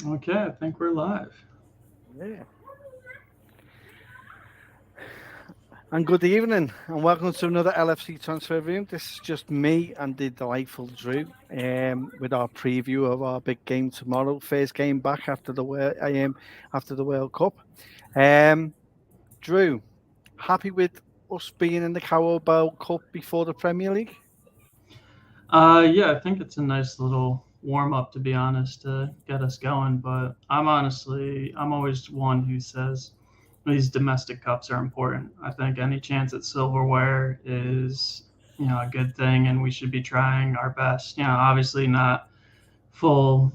Okay, I think we're live. Yeah. And good evening, and welcome to another LFC transfer room. This is just me and the delightful Drew, with our preview of our big game tomorrow. First game back after after the World Cup. Um, Drew, happy with us being in the Carabao Cup before the Premier League? Yeah, I think it's a nice little warm up, to be honest, to get us going. But I'm always one who says these domestic cups are important. I think any chance at silverware is, a good thing, and we should be trying our best. Obviously not full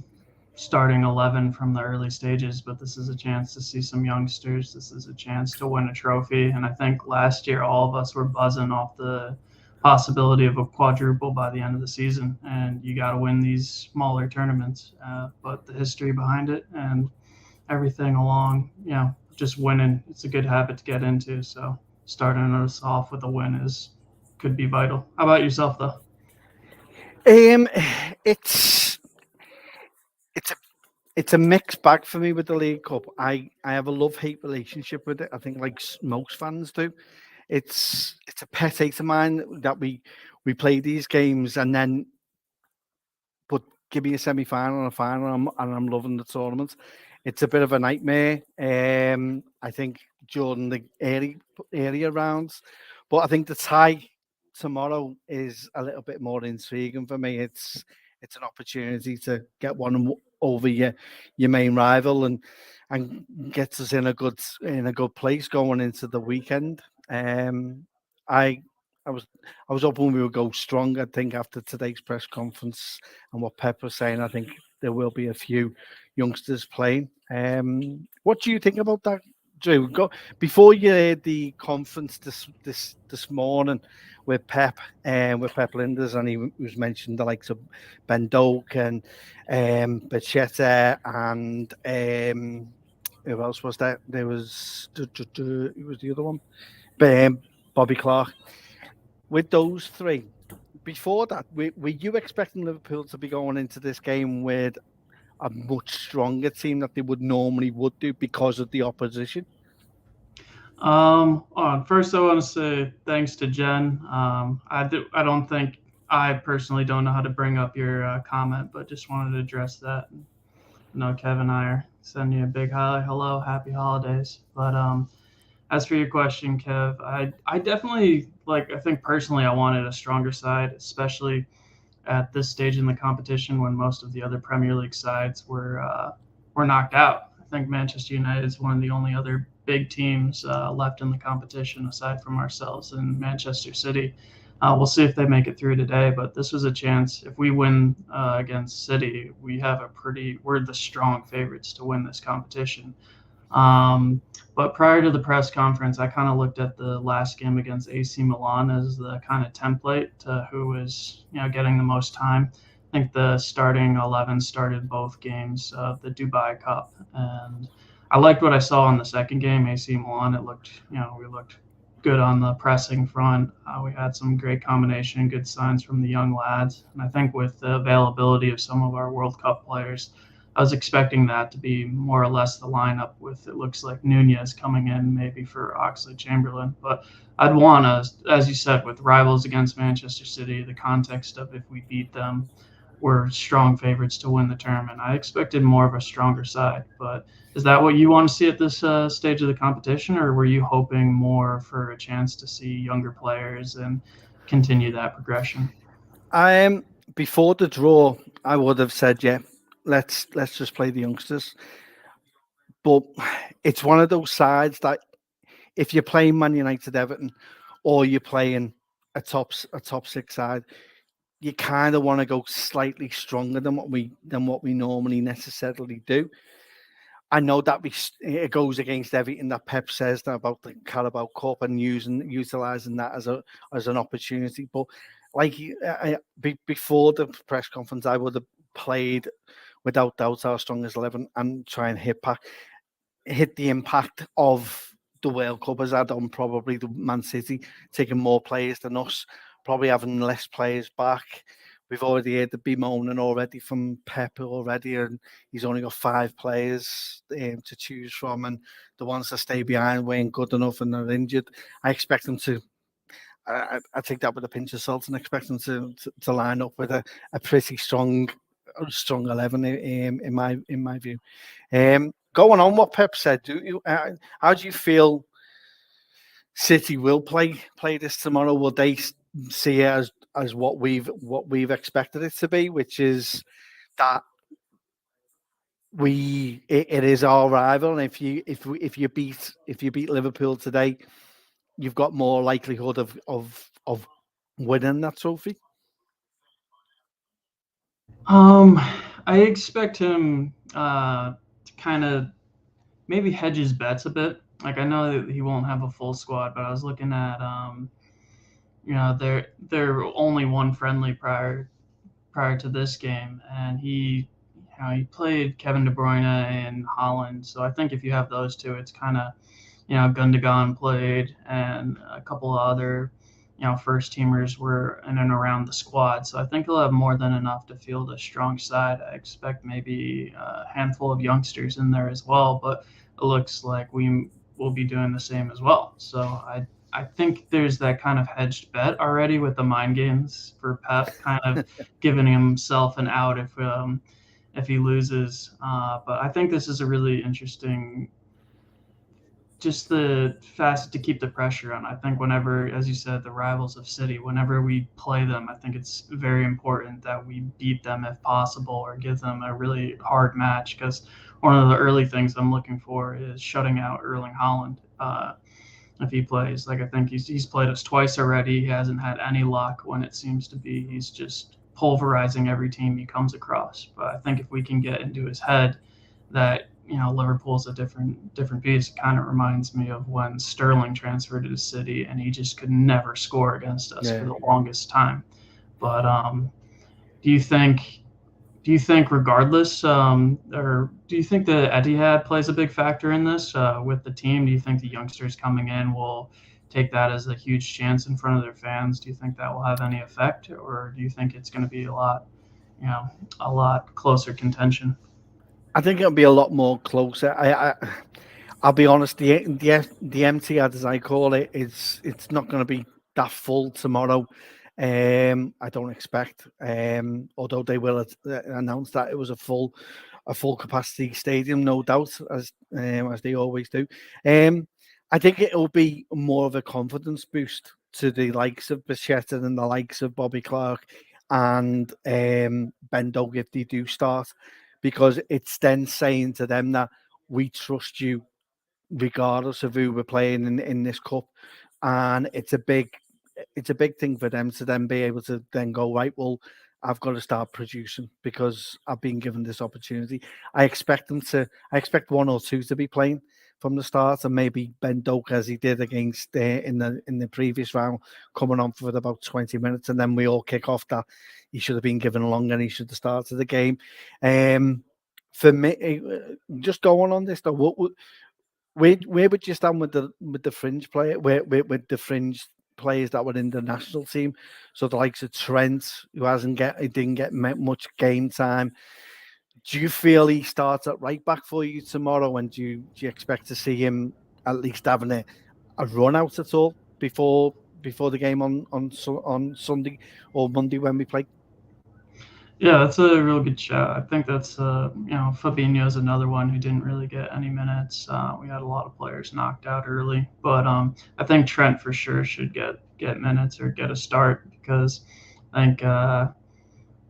starting 11 from the early stages, but this is a chance to see some youngsters. This is a chance to win a trophy. And I think last year, all of us were buzzing off the possibility of a quadruple by the end of the season. And you got to win these smaller tournaments. But the history behind it and everything along, just winning, it's a good habit to get into. So starting us off with a win could be vital. How about yourself, though? Um, it's it's a it's a mixed bag for me with the League Cup. I have a love hate relationship with it. I think like most fans do. It's a pet hate of mine that we play these games and then but give me a semi final and a final and I'm loving the tournament. It's a bit of a nightmare. I think during the earlier rounds, but I think the tie tomorrow is a little bit more intriguing for me. It's an opportunity to get one over your main rival and gets us in a good place going into the weekend. I I was I was hoping we would go strong. I think after today's press conference and what Pep was saying, I think there will be a few youngsters playing. What do you think about that, Drew? Go before you heard the conference this morning with Pep Linders, and he was mentioned the likes of Ben Doak and Bachetta and who else was that? There was who was the other one? Um, Bobby Clark. With those three, before that, were you expecting Liverpool to be going into this game with a much stronger team that they would do because of the opposition? First, I want to say thanks to Jen. I don't think I personally don't know how to bring up your comment, but just wanted to address that. I know Kevin and I are sending you a big hi, hello, happy holidays. But as for your question, Kev, I definitely like. I think personally, I wanted a stronger side, especially at this stage in the competition when most of the other Premier League sides were knocked out. I think Manchester United is one of the only other big teams left in the competition aside from ourselves and Manchester City. We'll see if they make it through today, but this was a chance. If we win against City, we're the strong favorites to win this competition. Um, but prior to the press conference, I kind of looked at the last game against AC Milan as the kind of template to who was getting the most time. I think the starting 11 started both games of the Dubai Cup, and I liked what I saw in the second game, AC Milan. We looked good on the pressing front. We had some great combination, good signs from the young lads, and I think with the availability of some of our World Cup players, I was expecting that to be more or less the lineup with it looks like Nunez coming in maybe for Oxley Chamberlain. But I'd want to, as you said, with rivals against Manchester City, the context of if we beat them, we're strong favorites to win the tournament. I expected more of a stronger side, but is that what you want to see at this stage of the competition, or were you hoping more for a chance to see younger players and continue that progression? Um, Before the draw, I would have said, yeah, let's just play the youngsters. But it's one of those sides that if you're playing Man United, Everton, or you're playing a top six side, you kind of want to go slightly stronger than what we normally necessarily do. I know that it goes against everything that Pep says now about the Carabao Cup and utilizing that as an opportunity. But like before the press conference, I would have played without doubt our strongest 11 and try and hit the impact of the World Cup as had on probably the Man City taking more players than us, probably having less players back. We've already heard the bemoaning already from Pep already, and he's only got 5 players to choose from, and the ones that stay behind weren't good enough and are injured. I expect them to. I take that with a pinch of salt and expect them to line up with a pretty strong 11 in my view. Going on what Pep said, how do you feel City will play this tomorrow? Will they see it as what we've expected it to be, which is that it is our rival, and if you beat Liverpool today, you've got more likelihood of winning that trophy? I expect him to kind of maybe hedge his bets a bit. Like I know that he won't have a full squad, but I was looking at they're only one friendly prior to this game, and he played Kevin De Bruyne and Holland. So I think if you have those two, it's kind of Gundogan played, and a couple of other first teamers were in and around the squad. So I think he'll have more than enough to field a strong side. I expect maybe a handful of youngsters in there as well, but it looks like we will be doing the same as well. So I think there's that kind of hedged bet already with the mind games for Pep, kind of giving himself an out if he loses. But I think this is a really interesting, just the facet to keep the pressure on. I think whenever, as you said, the rivals of City, whenever we play them, I think it's very important that we beat them if possible, or give them a really hard match. Because one of the early things I'm looking for is shutting out Erling Haaland. If he plays, like I think he's played us twice already. He hasn't had any luck when it seems to be he's just pulverizing every team he comes across. But I think if we can get into his head that Liverpool's a different beast, it kind of reminds me of when Sterling transferred to the City and he just could never score against us for the longest time. But do you think regardless, or do you think that Etihad plays a big factor in this with the team? Do you think the youngsters coming in will take that as a huge chance in front of their fans? Do you think that will have any effect, or do you think it's going to be a lot closer contention? I think it'll be a lot more closer. I'll be honest. The MTAD, as I call it, it's not going to be that full tomorrow. I don't expect. Although they will announce that it was a full capacity stadium, no doubt, as they always do. I think it will be more of a confidence boost to the likes of Bichetta and the likes of Bobby Clark and Ben Doak if they do start, because it's then saying to them that we trust you regardless of who we're playing in this cup, and it's a big thing for them to then be able to then go, right, well, I've got to start producing because I've been given this opportunity. I expect one or two to be playing from the start, and maybe Ben Doak, as he did against in the previous round, coming on for about 20 minutes, and then we all kick off that he should have been given longer and he should have started the game. For me, just going on this though, where would you stand with the fringe player, with the fringe players that were in the national team? So the likes of Trent, who didn't get much game time. Do you feel he starts at right back for you tomorrow, and do you expect to see him at least having a run out at all before the game on Sunday or Monday when we play? Yeah, that's a real good shot. I think that's Fabinho's another one who didn't really get any minutes. We had a lot of players knocked out early, but I think Trent for sure should get minutes or get a start, because I think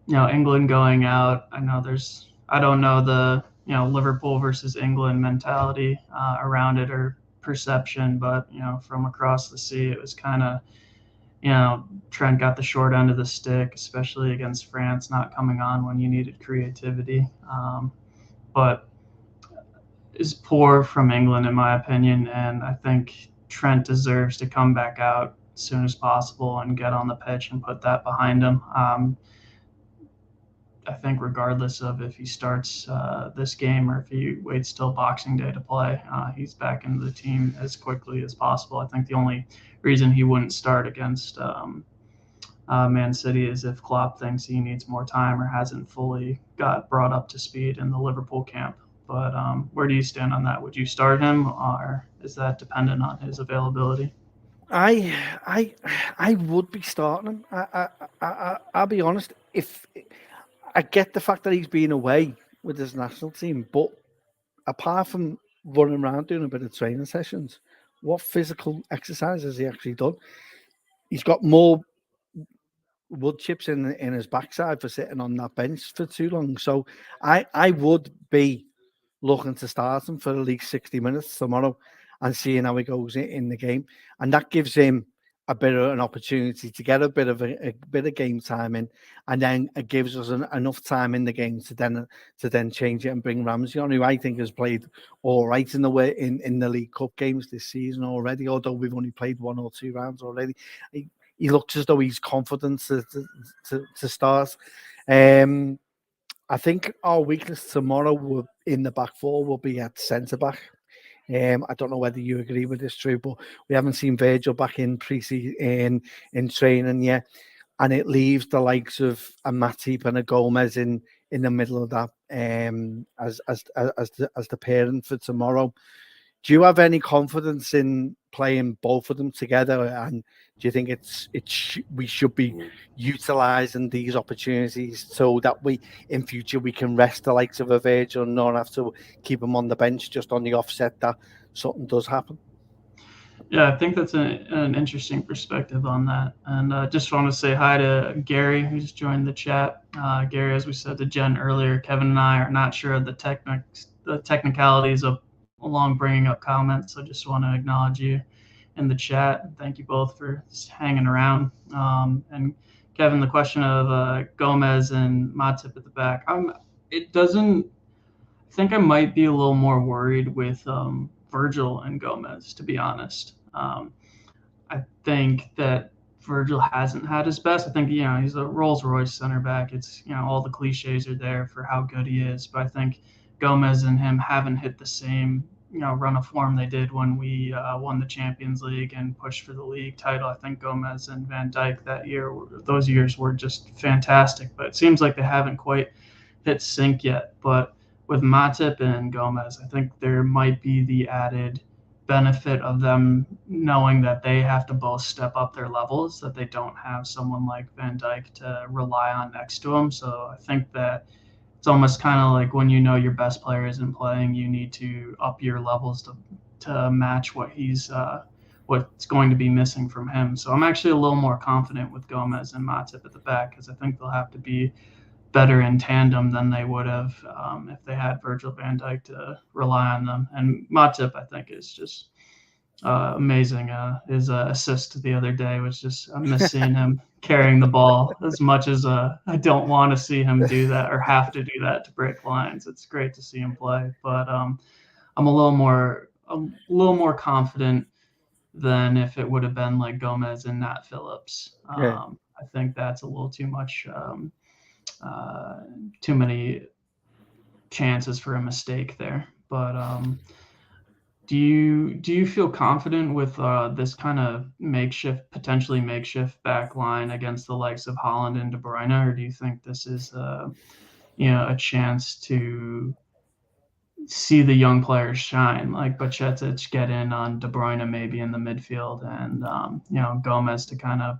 England going out. I don't know the Liverpool versus England mentality around it or perception, but from across the sea, it was kind of Trent got the short end of the stick, especially against France, not coming on when you needed creativity. But is poor from England, in my opinion, and I think Trent deserves to come back out as soon as possible and get on the pitch and put that behind him. I think regardless of if he starts this game or if he waits till Boxing Day to play, he's back into the team as quickly as possible. I think the only reason he wouldn't start against Man City as if Klopp thinks he needs more time or hasn't fully got brought up to speed in the Liverpool camp. But where do you stand on that? Would you start him, or is that dependent on his availability? I I I would be starting him. I'll be honest. If I get the fact that he's been away with his national team, but apart from running around doing a bit of training sessions, what physical exercise has he actually done? He's got more wood chips in his backside for sitting on that bench for too long. So I would be looking to start him for at least 60 minutes tomorrow and seeing how he goes in the game. And that gives him a bit of an opportunity to get a bit of game time in, and then it gives us enough time in the game to then change it and bring Ramsey on, who I think has played all right in the way in the League Cup games this season already, although we've only played 1 or 2 rounds already. He looks as though he's confident to start. I think our weakness tomorrow in the back four will be at centre back. I don't know whether you agree with this, Drew, but we haven't seen Virgil back in pre-season in training yet, and it leaves the likes of a Matty and a Gomez in the middle of that as the pairing for tomorrow. Do you have any confidence in playing both of them together? And do you think we should be utilising these opportunities so that in future we can rest the likes of a Virgil and not have to keep them on the bench just on the offset that something does happen? Yeah, I think that's an interesting perspective on that. And just want to say hi to Gary, who's joined the chat. Gary, as we said to Jen earlier, Kevin and I are not sure of the technicalities of along bringing up comments. So just want to acknowledge you in the chat. Thank you both for hanging around. And Kevin, the question of Gomez and Matip at the back, it doesn't. I think I might be a little more worried with Virgil and Gomez, to be honest. I think that Virgil hasn't had his best. I think he's a Rolls Royce center back. It's all the cliches are there for how good he is, but I think Gomez and him haven't hit the same run of form they did when we won the Champions League and pushed for the league title. I think Gomez and Van Dijk those years were just fantastic, but it seems like they haven't quite hit sync yet. But with Matip and Gomez, I think there might be the added benefit of them knowing that they have to both step up their levels, that they don't have someone like Van Dijk to rely on next to them. So I think that it's almost kind of like when your best player isn't playing, you need to up your levels to match what's going to be missing from him. So I'm actually a little more confident with Gomez and Matip at the back because I think they'll have to be better in tandem than they would have if they had Virgil van Dijk to rely on them. And Matip, I think, is just amazing. His assist the other day was just I miss seeing him carrying the ball as much as I don't want to see him do that or have to do that to break lines. It's great to see him play, but I'm a little more confident than if it would have been like Gomez and Nat Phillips. I think that's a little too much. Too many chances for a mistake there. But do you feel confident with this kind of potentially makeshift back line against the likes of Haaland and De Bruyne, or do you think this is a chance to see the young players shine, like Bajcetic get in on De Bruyne maybe in the midfield, and Gomez to kind of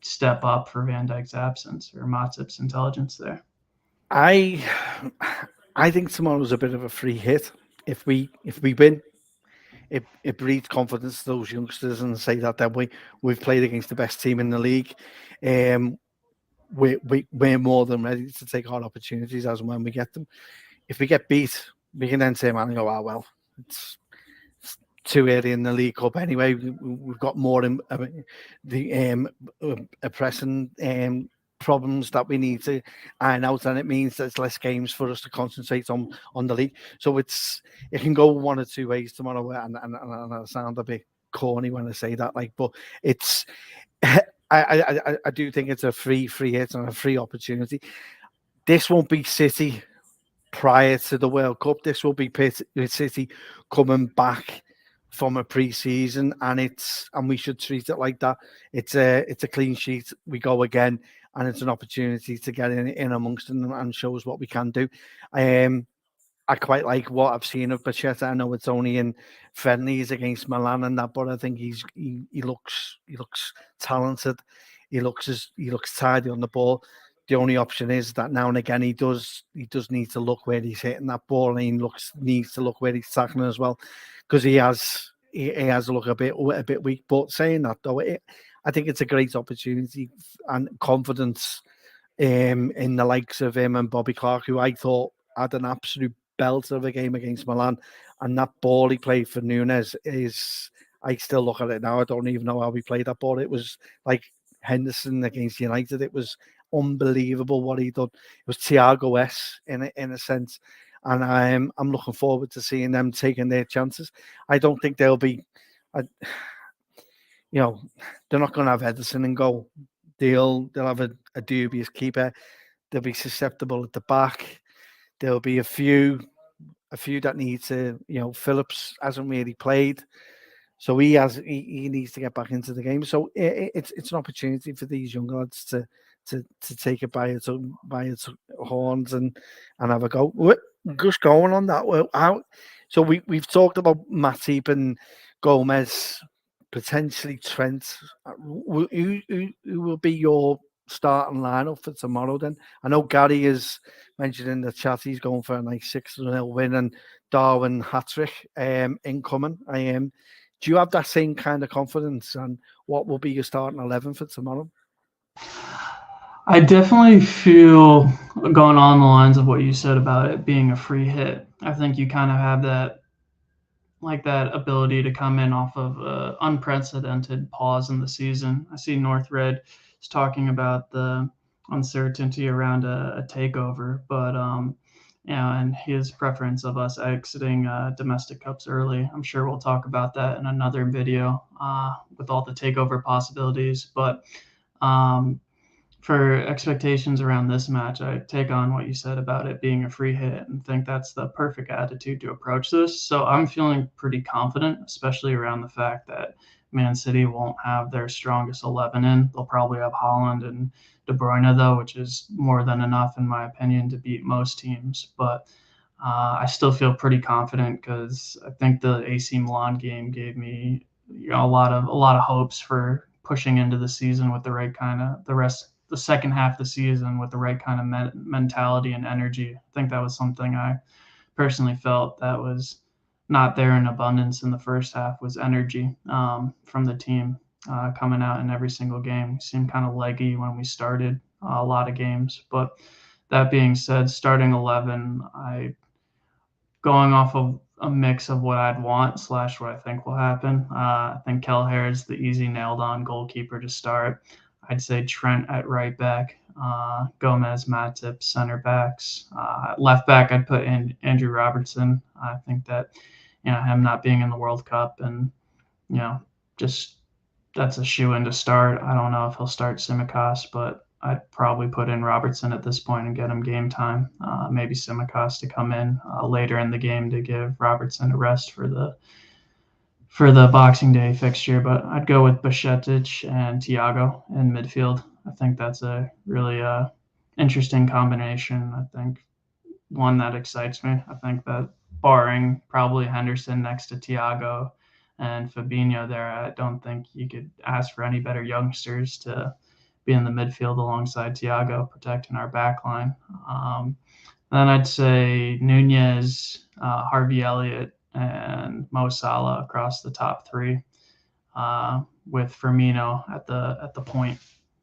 step up for Van Dijk's absence or Matip's intelligence there? I think tomorrow's a bit of a free hit. If we win, it breeds confidence to those youngsters and say that we've played against the best team in the league. We're more than ready to take our opportunities as and when we get them. If we get beat, we can then say, man, go, well, it's too early in the League Cup anyway. We've got more pressing problems that we need to iron out, and it means there's less games for us to concentrate on the league. So it can go one or two ways tomorrow, and I sound a bit corny when I say that, but it's I do think it's a free hit and a free opportunity. This won't be City prior to the World Cup. This will be City coming back from a pre-season, and we should treat it like that. It's a clean sheet. We go again, and it's an opportunity to get in amongst them and show us what we can do. I quite like what I've seen of Bachetta. I know it's only in friendlies against Milan and that, but I think he looks talented. He looks tidy on the ball. The only option is that now and again he does need to look where he's hitting that ball, and he needs to look where he's tackling as well, because he has looked a bit weak. But saying that though, I think it's a great opportunity and confidence in the likes of him and Bobby Clark, who I thought had an absolute belter of a game against Milan, and that ball he played for Nunes is, I still look at it now, I don't even know how he played that ball. It was like Henderson against United. It was unbelievable what he done. It was Thiago-esque in a sense, and I'm looking forward to seeing them taking their chances. I don't think they'll be, they're not going to have Ederson in goal. They'll have a dubious keeper. They'll be susceptible at the back. There'll be a few that need to, Phillips hasn't really played, so he needs to get back into the game. So it's an opportunity for these young lads to take it by its horns and have a go. Just going on that, so we've talked about Matip and Gomez, potentially Trent. Who will be your starting lineup for tomorrow then? I know Gary is mentioned in the chat he's going for a nice 6-0 win, and Darwin hat-trick incoming. Do you have that same kind of confidence, and what will be your starting 11 for tomorrow? I definitely feel, going on the lines of what you said about it being a free hit, I think you kind of have that ability to come in off of an unprecedented pause in the season. I see North Red is talking about the uncertainty around a takeover, but and his preference of us exiting domestic cups early. I'm sure we'll talk about that in another video with all the takeover possibilities. But for expectations around this match, I take on what you said about it being a free hit and think that's the perfect attitude to approach this. So I'm feeling pretty confident, especially around the fact that Man City won't have their strongest 11 in. They'll probably have Haaland and De Bruyne, though, which is more than enough, in my opinion, to beat most teams. But I still feel pretty confident because I think the AC Milan game gave me a lot of hopes for pushing into the season with the right kind of the second half of the season with the right kind of mentality and energy. I think that was something I personally felt that was not there in abundance in the first half, was energy from the team coming out in every single game. We seemed kind of leggy when we started a lot of games. But that being said, starting 11, going off of a mix of what I'd want / what I think will happen. I think Kelleher is the easy nailed-on goalkeeper to start. I'd say Trent at right back, Gomez, Matip, center backs. Left back, I'd put in Andrew Robertson. I think that, him not being in the World Cup and, just that's a shoe-in to start. I don't know if he'll start Tsimikas, but I'd probably put in Robertson at this point and get him game time. Maybe Tsimikas to come in later in the game to give Robertson a rest for the Boxing Day fixture. But I'd go with Bajcetic and Thiago in midfield. I think that's a really interesting combination. I think one that excites me. I think that barring probably Henderson next to Thiago and Fabinho there, I don't think you could ask for any better youngsters to be in the midfield alongside Thiago, protecting our back line. Then I'd say Nunez, Harvey Elliott, and Mo Salah across the top three, with Firmino at the point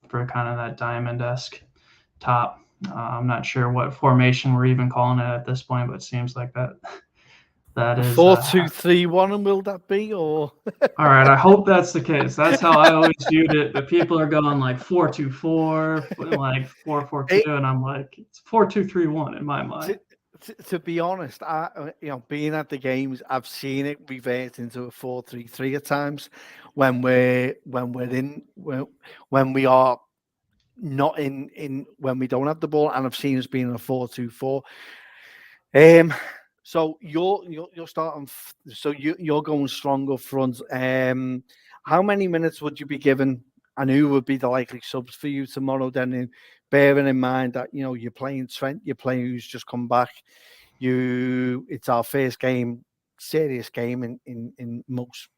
for kind of that diamond-esque top. I'm not sure what formation we're even calling it at this point, but it seems like that is 4-2-3-1, and will that be, or? All right, I hope that's the case. That's how I always viewed it. But people are going like 4-2-4, like 4-4-2, and I'm like, it's 4-2-3-1 in my mind. To be honest, being at the games, I've seen it revert into a 4-3-3 at times when we are not in when we don't have the ball, and I've seen us being in a 4-2-4. So you're starting. So you're going strong up front. How many minutes would you be given, and who would be the likely subs for you tomorrow? Then, bearing in mind that you're playing Trent, you're playing who's just come back. It's our first game, serious game in most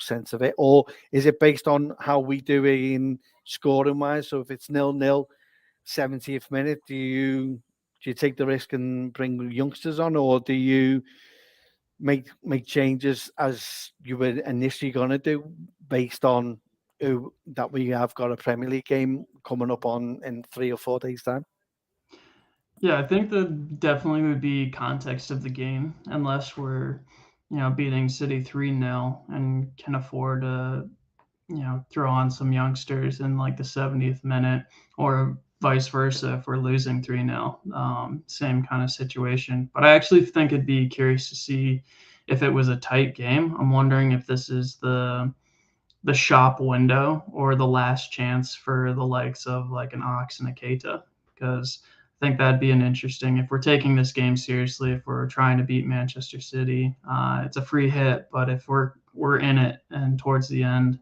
sense of it, or is it based on how we do it in scoring wise? So if it's 0-0, 70th minute, do you take the risk and bring youngsters on, or do you make changes as you were initially going to do based on that we have got a Premier League game coming up on in 3 or 4 days time? Yeah, I think that definitely would be context of the game, unless we're, beating City 3-0 and can afford to, throw on some youngsters in like the 70th minute, or vice versa if we're losing 3-0. Same kind of situation. But I actually think it'd be curious to see if it was a tight game. I'm wondering if this is the shop window or the last chance for the likes of like an Ox and a Keita, because I think that'd be an interesting, if we're taking this game seriously, if we're trying to beat Manchester City, it's a free hit, but if we're in it and towards the end,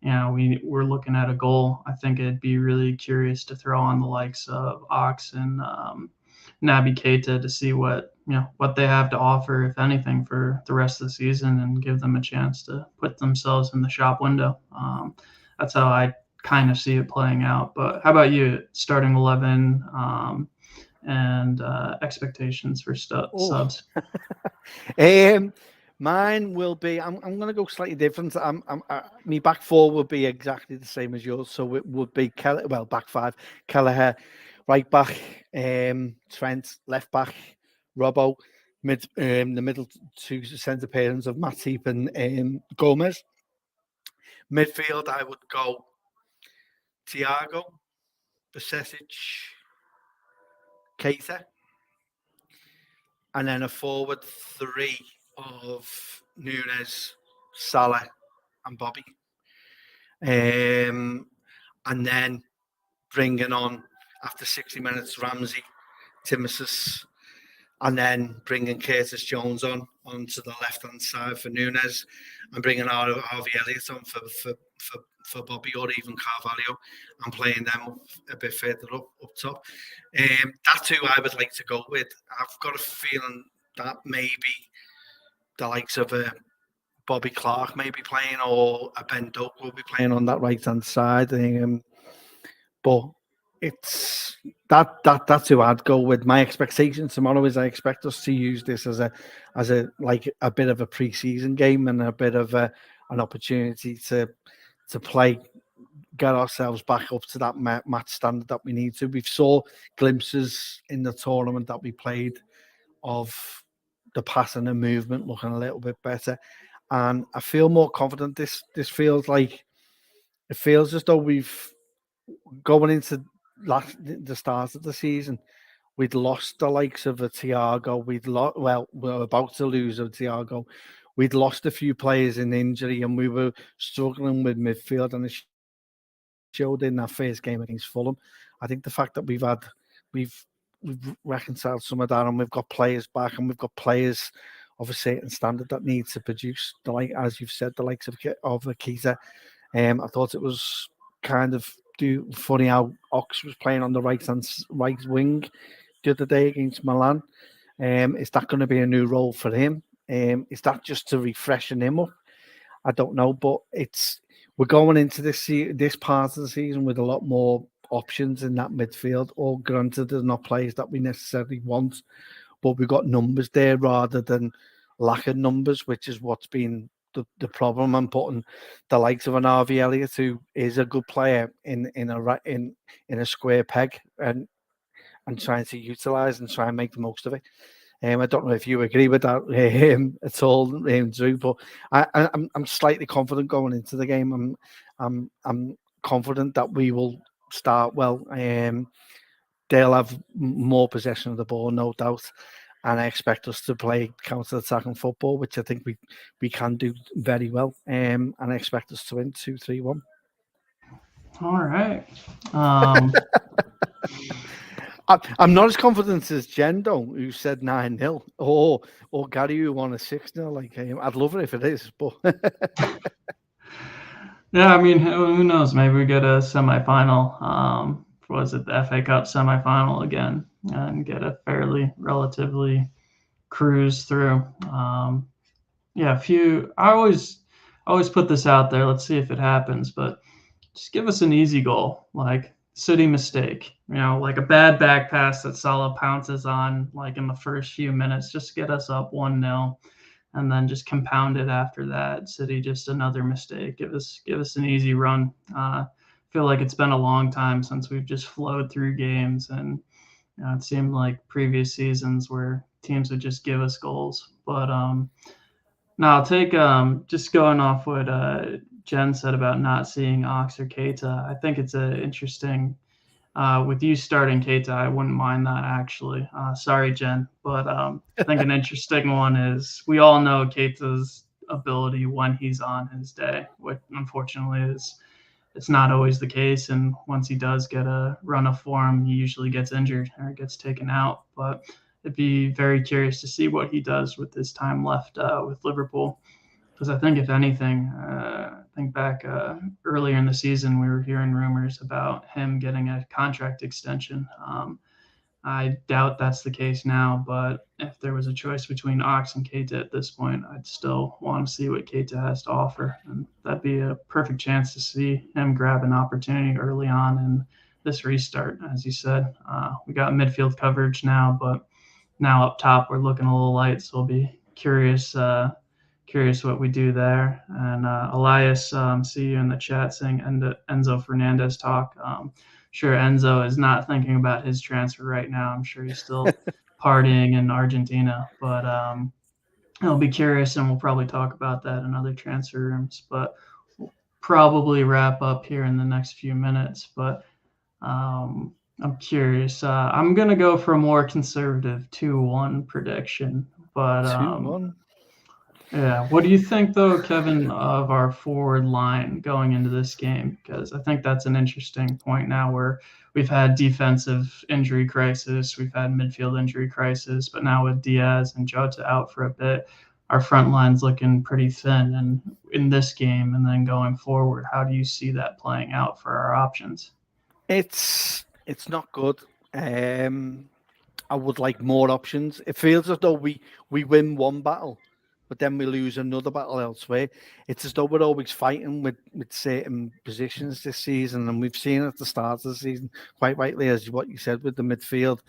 we're looking at a goal, I think it'd be really curious to throw on the likes of Ox and Naby Keita to see what they have to offer, if anything, for the rest of the season, and give them a chance to put themselves in the shop window. That's how I kind of see it playing out. But how about you, starting 11, and expectations for subs? Mine will be. I'm going to go slightly different. My back four would be exactly the same as yours. So it would be back five, Kelleher, right back, Trent, left back, Robbo, the middle two centre pairings of Matty and Gomez. Midfield, I would go Thiago, Besesic, Keita, and then a forward three of Nunes, Salah, and Bobby. And then bringing on, after 60 minutes, Ramsey, Timothy, and then bringing Curtis Jones onto the left-hand side for Nunes, and bringing Harvey Elliott on for Bobby, or even Carvalho, and playing them a bit further up top. That's who I would like to go with. I've got a feeling that maybe the likes of Bobby Clark may be playing, or a Ben Doak will be playing on that right-hand side. But it's that's who I'd go with. My expectation tomorrow is I expect us to use this as a bit of a pre-season game, and a bit of an opportunity to play, get ourselves back up to that match standard that we need to. We've saw glimpses in the tournament that we played of the passing and movement looking a little bit better, and I feel more confident. This feels as though we've, going into the start of the season, we'd lost the likes of a Thiago. We're about to lose a Thiago. We'd lost a few players in injury, and we were struggling with midfield, and it showed in that first game against Fulham. I think the fact that we've reconciled some of that, and we've got players back, and we've got players of a certain standard that need to produce, as you've said, the likes of Keita. I thought it was kind of funny how Ox was playing on the right wing the other day against Milan. Is that going to be a new role for him? Is that just to refreshing him up? I don't know, but we're going into this part of the season with a lot more options in that midfield. All granted, they're not players that we necessarily want, but we've got numbers there rather than lack of numbers, which is what's been the problem. I'm putting the likes of an Harvey Elliott, who is a good player, in a square peg, and trying to utilise and try and make the most of it. I don't know if you agree with that at all, Drew, but I'm slightly confident going into the game. I'm confident that we will start well. They'll have more possession of the ball, no doubt, and I expect us to play counter-attacking football, which I think we can do very well. And I expect us to win 2-3-1. All right. I'm not as confident as Jen, though, who said 9-0, or Gary, who won a 6-0. Like, I'd love it if it is, but Yeah, I mean, who knows? Maybe we get a semifinal. Was it the FA Cup semifinal again, and get a fairly relatively cruise through. Yeah, a few. I always put this out there. Let's see if it happens, but just give us an easy goal, like City mistake. Like a bad back pass that Salah pounces on, like in the first few minutes. Just get us up 1-0, and then just compound it after that. City just another mistake. Give us an easy run. Feel like it's been a long time since we've just flowed through games, and it seemed like previous seasons where teams would just give us goals. But no, I'll take just going off what Jen said about not seeing Ox or Keita. I think it's a interesting. With you starting Keita, I wouldn't mind that actually. Sorry, Jen, but I think an interesting one is we all know Keita's ability when he's on his day, which unfortunately is it's not always the case. And once he does get a run of form, he usually gets injured or gets taken out. But it'd be very curious to see what he does with his time left with Liverpool. Because I think, if anything, I think back earlier in the season, we were hearing rumors about him getting a contract extension. I doubt that's the case now, but if there was a choice between Ox and Keita at this point, I'd still want to see what Keita has to offer. And that'd be a perfect chance to see him grab an opportunity early on in this restart. As you said, we got midfield coverage now, but now up top, we're looking a little light, so we'll be curious what we do there. And Elias, see you in the chat saying Enzo Fernandez talk. Sure, Enzo is not thinking about his transfer right now. I'm sure he's still partying in Argentina, but I'll be curious, and we'll probably talk about that in other transfer rooms. But we'll probably wrap up here in the next few minutes. But I'm curious. I'm gonna go for a more conservative 2-1 prediction. But 2-1. yeah, what do you think, though, Kevin, of our forward line going into this game? Because I think that's an interesting point now where we've had defensive injury crisis, we've had midfield injury crisis, but now with Diaz and Jota out for a bit, our front line's looking pretty thin. And in this game and then going forward, how do you see that playing out for our options? It's not good. I would like more options. It feels as though we win one battle, but then we lose another battle elsewhere. It's as though we're always fighting with certain positions this season, and we've seen at the start of the season, quite rightly, as what you said with the midfield,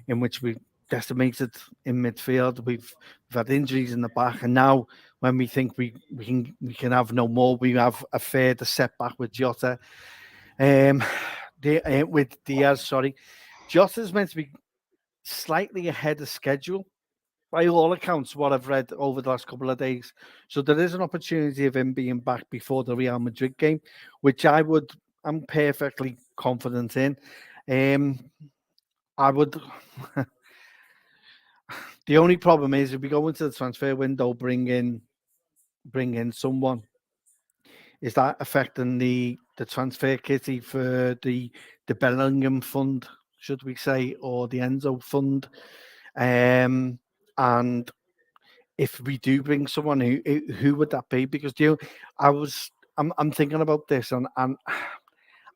in which we decimated in midfield. We've had injuries in the back, and now when we think we can have no more, we have a further setback with Jota. With Diaz, sorry, Jota's meant to be slightly ahead of schedule by all accounts, what I've read over the last couple of days. So there is an opportunity of him being back before the Real Madrid game, which I'm perfectly confident in. I would. The only problem is if we go into the transfer window, bring in someone, is that affecting the transfer kitty for the Bellingham fund, should we say, or the Enzo fund? And if we do bring someone, who would that be? Because I'm thinking about this, and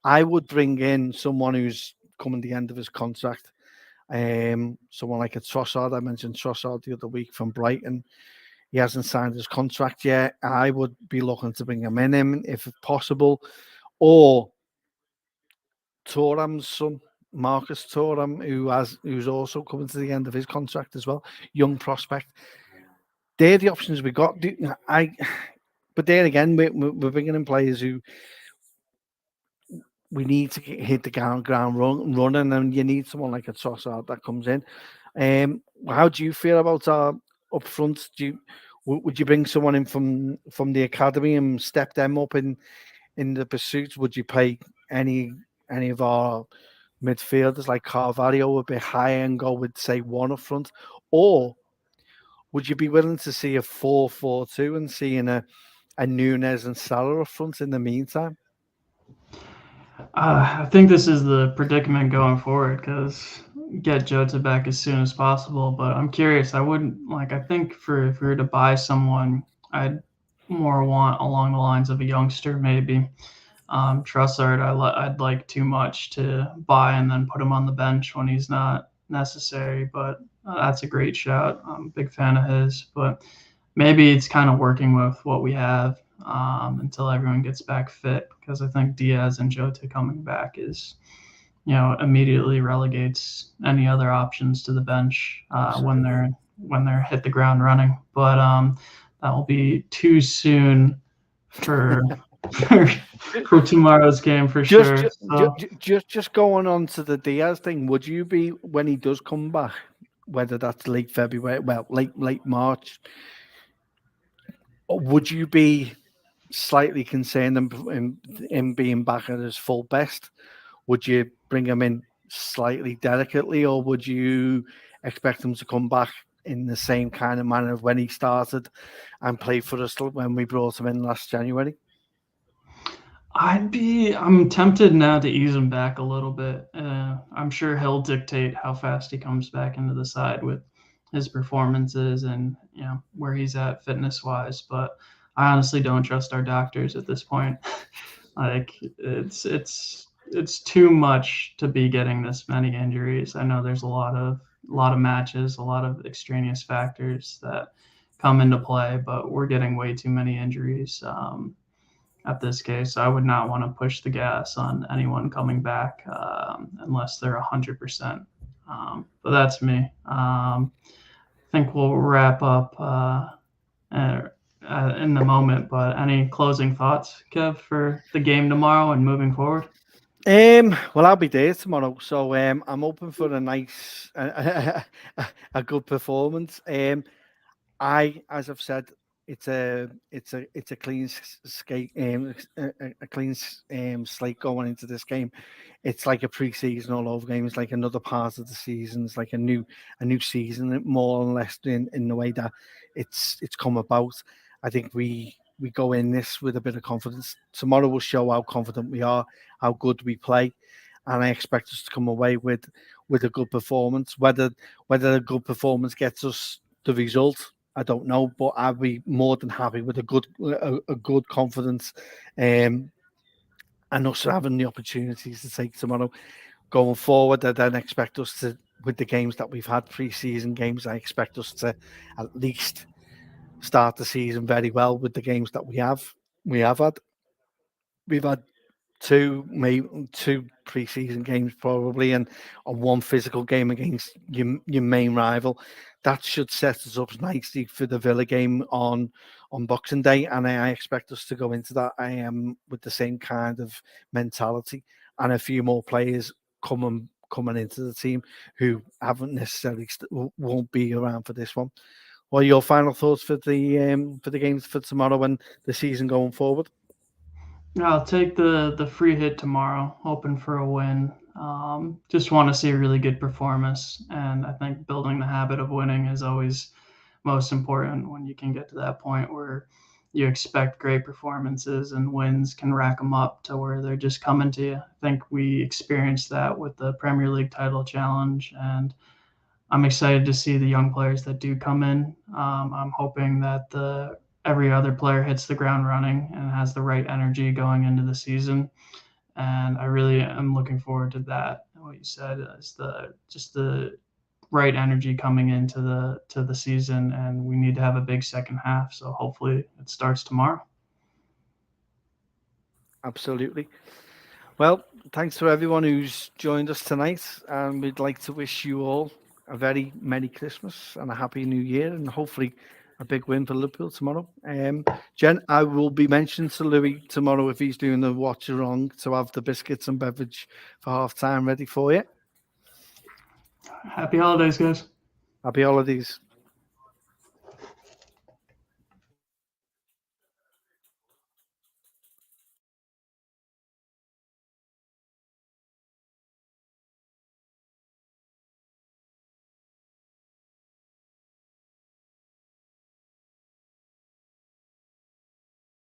I would bring in someone who's coming to the end of his contract. Someone like a Trossard. I mentioned Trossard the other week from Brighton. He hasn't signed his contract yet. I would be looking to bring him in if possible, or Thuram's son, Marcus Thuram, who's also coming to the end of his contract as well. Young prospect. They're the options we got. But there again, we're bringing in players who we need to hit the ground running, and you need someone like a Trossard that comes in. How do you feel about our up front? Would you bring someone in from the academy and step them up in the pursuits? Would you pay any of our midfielders like Carvalho a bit higher and go with, say, one up front? Or would you be willing to see a 4-4-2 and seeing a Nunes and Salah up front in the meantime? I think this is the predicament going forward because get Jota back as soon as possible, but I'm curious. I wouldn't like. I think if we were to buy someone, I'd more want along the lines of a youngster, maybe. Trussard, I'd like too much to buy and then put him on the bench when he's not necessary. But that's a great shout. I'm a big fan of his. But maybe it's kind of working with what we have until everyone gets back fit, because I think Diaz and Jota coming back is, immediately relegates any other options to the bench when they're hit the ground running. But that will be too soon for for tomorrow's game for sure. Just going on to the Diaz thing, would you be, when he does come back, whether that's late February, well, late March, would you be slightly concerned in being back at his full best? Would you bring him in slightly delicately, or would you expect him to come back in the same kind of manner of when he started and played for us when we brought him in last January? I'm tempted now to ease him back a little bit. I'm sure he'll dictate how fast he comes back into the side with his performances and where he's at fitness wise. But I honestly don't trust our doctors at this point. Like it's too much to be getting this many injuries. I know there's a lot of matches, a lot of extraneous factors that come into play, but we're getting way too many injuries. At this case, I would not want to push the gas on anyone coming back unless they're 100%. But that's me. I think we'll wrap up in the moment. But any closing thoughts, Kev, for the game tomorrow and moving forward? Well, I'll be there tomorrow, so I'm open for a nice, a good performance. As I've said, it's a clean skate, a clean slate going into this game. It's like a pre-season all over game. It's like another part of the season. It's like a new season, more or less in the way that it's come about. I think we go in this with a bit of confidence. Tomorrow will show how confident we are, how good we play, and I expect us to come away with a good performance. Whether a good performance gets us the result, I don't know, but I'll be more than happy with a good confidence, and us having the opportunities to take tomorrow. Going forward, I then expect us to, with the games that we've had, pre-season games, I expect us to at least start the season very well with the games that we have had. We've had two pre-season games probably, and one physical game against your main rival. That should set us up nicely for the Villa game on Boxing Day, and I expect us to go into that with the same kind of mentality, and a few more players coming into the team who haven't necessarily won't be around for this one. What are your final thoughts for the games for tomorrow and the season going forward? I'll take the free hit tomorrow, hoping for a win. Just want to see a really good performance, and I think building the habit of winning is always most important when you can get to that point where you expect great performances and wins can rack them up to where they're just coming to you. I think we experienced that with the Premier League title challenge, and I'm excited to see the young players that do come in. I'm hoping that every other player hits the ground running and has the right energy going into the season. And I really am looking forward to that. What you said is the right energy coming into the season, and we need to have a big second half. So hopefully it starts tomorrow. Absolutely. Well, thanks to everyone who's joined us tonight, and we'd like to wish you all a very Merry Christmas and a Happy New Year, and hopefully a big win for Liverpool tomorrow. Jen, I will be mentioning to Louis tomorrow if he's doing the watch along to have the biscuits and beverage for half time ready for you. Happy holidays, guys. Happy holidays.